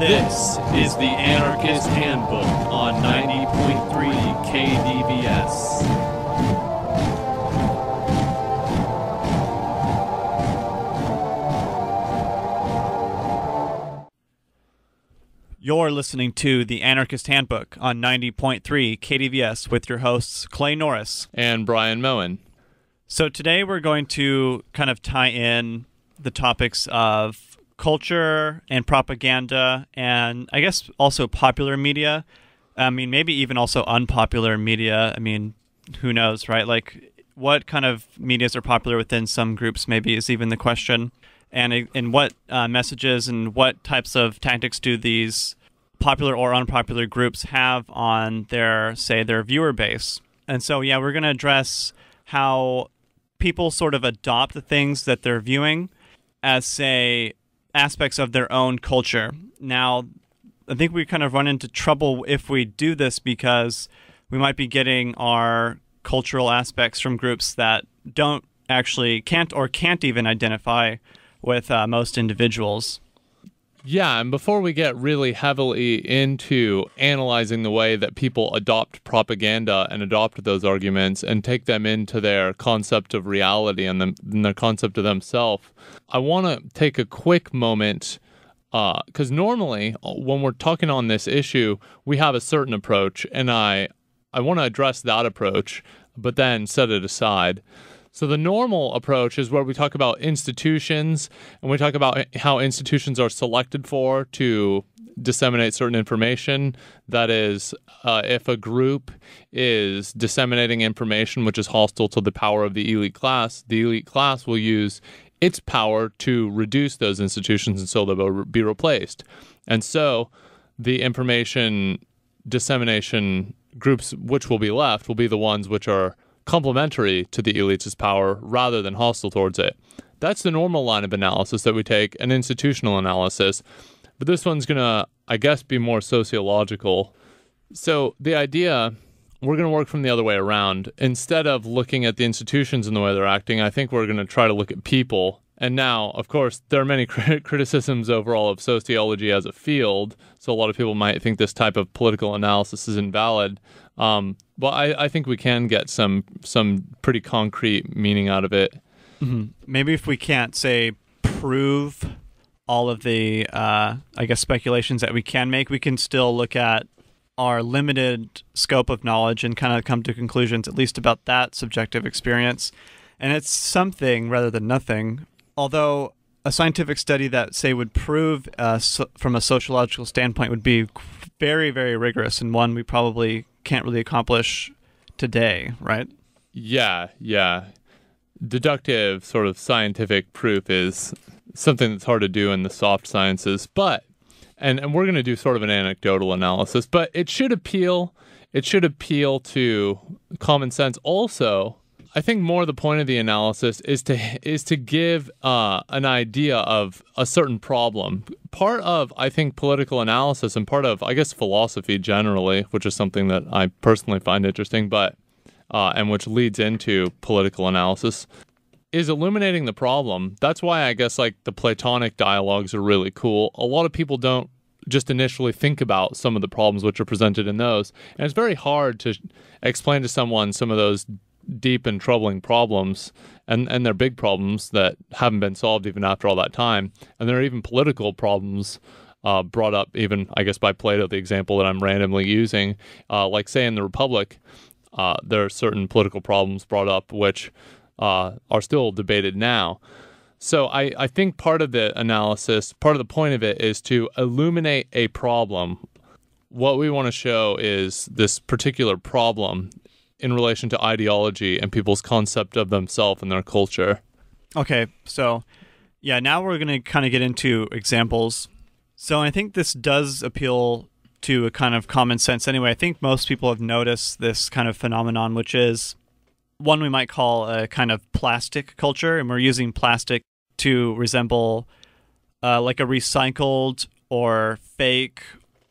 This is the Anarchist Handbook on 90.3 KDVS. You're listening to the Anarchist Handbook on 90.3 KDVS with your hosts Clay Norris and Brian Moen. So today we're going to kind of tie in the topics of culture and propaganda, and I guess also popular media. I mean, maybe even also unpopular media. I mean, who knows, right? Like, what kind of medias are popular within some groups maybe is even the question. And what messages and what types of tactics do these popular or unpopular groups have on their, say, their viewer base? And so, yeah, we're going to address how people sort of adopt the things that they're viewing as, say, aspects of their own culture. Now, I think we kind of run into trouble if we do this because we might be getting our cultural aspects from groups that don't actually can't even identify with most individuals. Yeah, and before we get really heavily into analyzing the way that people adopt propaganda and adopt those arguments and take them into their concept of reality and their concept of themselves, I want to take a quick moment because normally when we're talking on this issue, we have a certain approach, and I want to address that approach, but then set it aside. So the normal approach is where we talk about institutions, and we talk about how institutions are selected for to disseminate certain information. That is, if a group is disseminating information which is hostile to the power of the elite class will use its power to reduce those institutions, and so they'll be replaced. And so the information dissemination groups which will be left will be the ones which are complementary to the elite's power rather than hostile towards it. That's the normal line of analysis that we take, an institutional analysis. But this one's going to, I guess, be more sociological. So the idea, we're going to work from the other way around. Instead of looking at the institutions and the way they're acting, I think we're going to try to look at people. And now, of course, there are many criticisms overall of sociology as a field, so a lot of people might think this type of political analysis is invalid. But I think we can get some pretty concrete meaning out of it. Mm-hmm. Maybe if we can't, say, prove all of the, I guess, speculations that we can make, we can still look at our limited scope of knowledge and kind of come to conclusions, at least about that subjective experience. And it's something rather than nothing. Although a scientific study that, say, would prove from a sociological standpoint would be very, very rigorous, and one we probably can't really accomplish today, right? Yeah. Deductive sort of scientific proof is something that's hard to do in the soft sciences, but and we're going to do sort of an anecdotal analysis, but it should appeal to common sense also. I think more the point of the analysis is to give an idea of a certain problem. Part of, I think, political analysis and part of, I guess, philosophy generally, which is something that I personally find interesting, but and which leads into political analysis, is illuminating the problem. That's why I guess like the Platonic dialogues are really cool. A lot of people don't just initially think about some of the problems which are presented in those, and it's very hard to explain to someone some of those deep and troubling problems, and they're big problems that haven't been solved even after all that time. And there are even political problems brought up even, I guess, by Plato, the example that I'm randomly using. Like, say, in the Republic, there are certain political problems brought up which are still debated now. So I think part of the analysis, part of the point of it is to illuminate a problem. What we want to show is this particular problem in relation to ideology and people's concept of themselves and their culture. Okay, so yeah, now we're going to kind of get into examples. So I think this does appeal to a kind of common sense anyway. I think most people have noticed this kind of phenomenon, which is one we might call a kind of plastic culture, and we're using plastic to resemble like a recycled or fake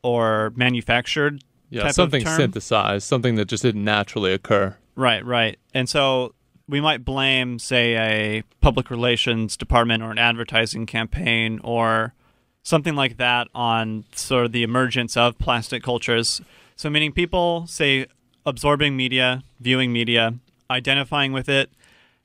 or manufactured type something of term. Synthesized, something that just didn't naturally occur. Right. And so we might blame, say, a public relations department or an advertising campaign or something like that on sort of the emergence of plastic cultures. So meaning people, say, absorbing media, viewing media, identifying with it,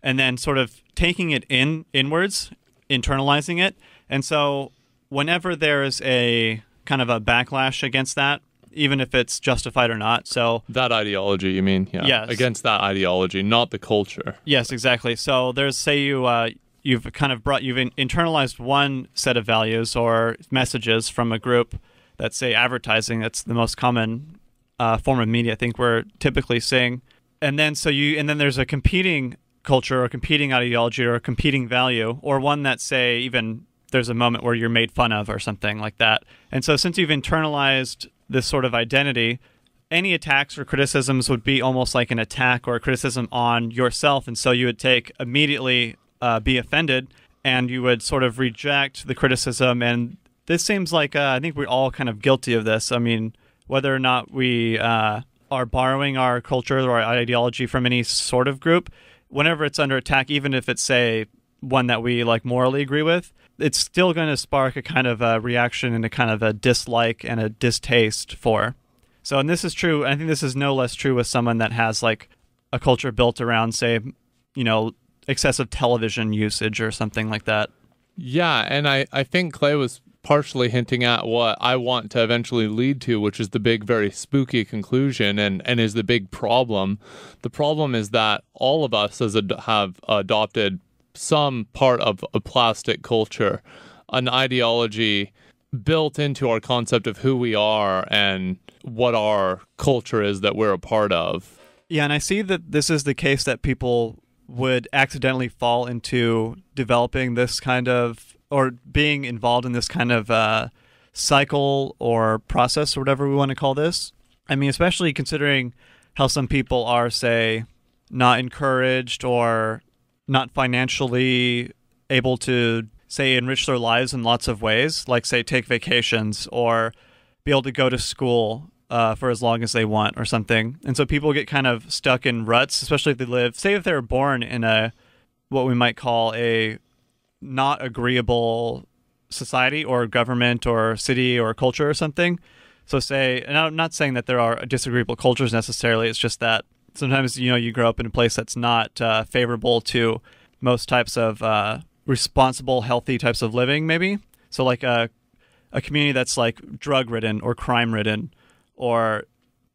and then sort of taking it inwards, internalizing it. And so whenever there's a kind of a backlash against that, even if it's justified or not. So that ideology, you mean? Yeah. Yes. Against that ideology, not the culture. Yes, exactly. So there's, say you've internalized one set of values or messages from a group that's, say, advertising. That's the most common form of media I think we're typically seeing. And then then there's a competing culture or competing ideology or a competing value, or one that, say, even there's a moment where you're made fun of or something like that. And so since you've internalized this sort of identity, any attacks or criticisms would be almost like an attack or a criticism on yourself. And so you would immediately be offended, and you would sort of reject the criticism. And this seems like, I think we're all kind of guilty of this. I mean, whether or not we are borrowing our culture or our ideology from any sort of group, whenever it's under attack, even if it's, say, one that we like morally agree with, it's still going to spark a kind of a reaction and a kind of a dislike and a distaste for. So, and this is true, I think this is no less true with someone that has like a culture built around, say, excessive television usage or something like that. Yeah, and I think Clay was partially hinting at what I want to eventually lead to, which is the big, very spooky conclusion and is the big problem. The problem is that all of us have adopted some part of a plastic culture, an ideology built into our concept of who we are and what our culture is that we're a part of. Yeah, and I see that this is the case that people would accidentally fall into developing this kind of, or being involved in this kind of cycle or process or whatever we want to call this. I mean, especially considering how some people are, say, not encouraged or not financially able to, say, enrich their lives in lots of ways, like, say, take vacations or be able to go to school for as long as they want or something. And so people get kind of stuck in ruts, especially if they live, say, if they were born in what we might call a not agreeable society or government or city or culture or something. So say, and I'm not saying that there are disagreeable cultures necessarily, it's just that sometimes, you grow up in a place that's not favorable to most types of responsible, healthy types of living, maybe. So like a community that's like drug-ridden or crime-ridden or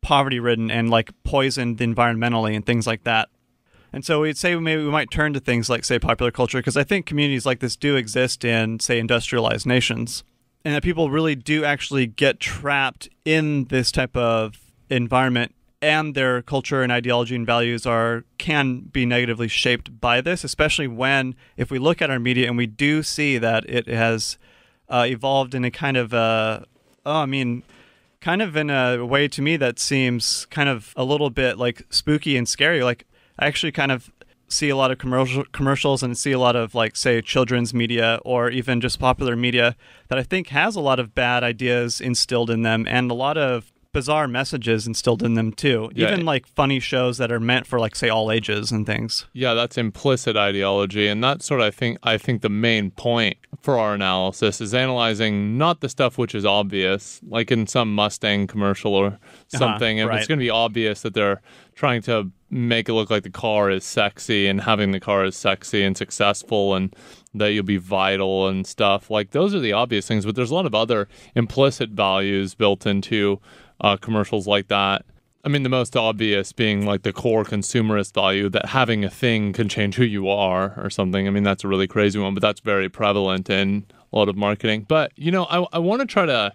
poverty-ridden and like poisoned environmentally and things like that. And so we'd say maybe we might turn to things like, say, popular culture, because I think communities like this do exist in, say, industrialized nations. And that people really do actually get trapped in this type of environment, and their culture and ideology and values can be negatively shaped by this, especially if we look at our media and we do see that it has evolved in a kind of kind of in a way to me that seems kind of a little bit like spooky and scary. Like, I actually kind of see a lot of commercials and see a lot of, like, say, children's media or even just popular media that I think has a lot of bad ideas instilled in them and a lot of bizarre messages instilled in them too. Yeah. Even like funny shows that are meant for, like, say, all ages and things. Yeah, that's implicit ideology, and that's sort of I think the main point for our analysis is analyzing not the stuff which is obvious, like in some Mustang commercial or something. If it's going to be obvious that they're trying to make it look like the car is sexy and having the car is sexy and successful and that you'll be vital and stuff, like those are the obvious things, but there's a lot of other implicit values built into commercials like that. I mean, the most obvious being like the core consumerist value that having a thing can change who you are or something. I mean, that's a really crazy one, but that's very prevalent in a lot of marketing. But, I want to try to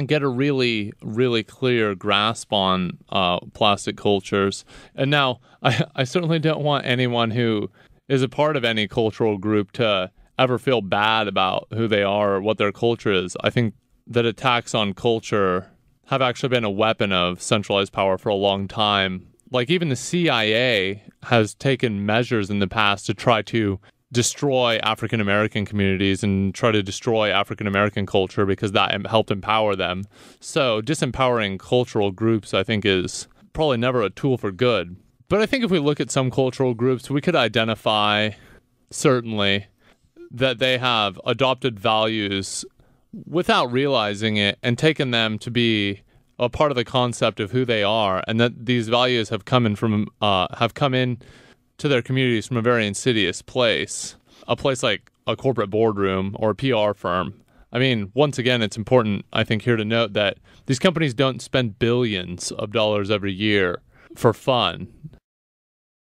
get a really, really clear grasp on plastic cultures. And now, I certainly don't want anyone who is a part of any cultural group to ever feel bad about who they are or what their culture is. I think that attacks on culture have actually been a weapon of centralized power for a long time. Like, even the CIA has taken measures in the past to try to destroy African American communities and try to destroy African American culture because that helped empower them. So disempowering cultural groups, I think, is probably never a tool for good. But I think if we look at some cultural groups, we could identify, certainly, that they have adopted values without realizing it and taken them to be a part of the concept of who they are, and that these values have come in to their communities from a very insidious place, a place like a corporate boardroom or a PR firm. I mean, once again, it's important, I think, here to note that these companies don't spend billions of dollars every year for fun.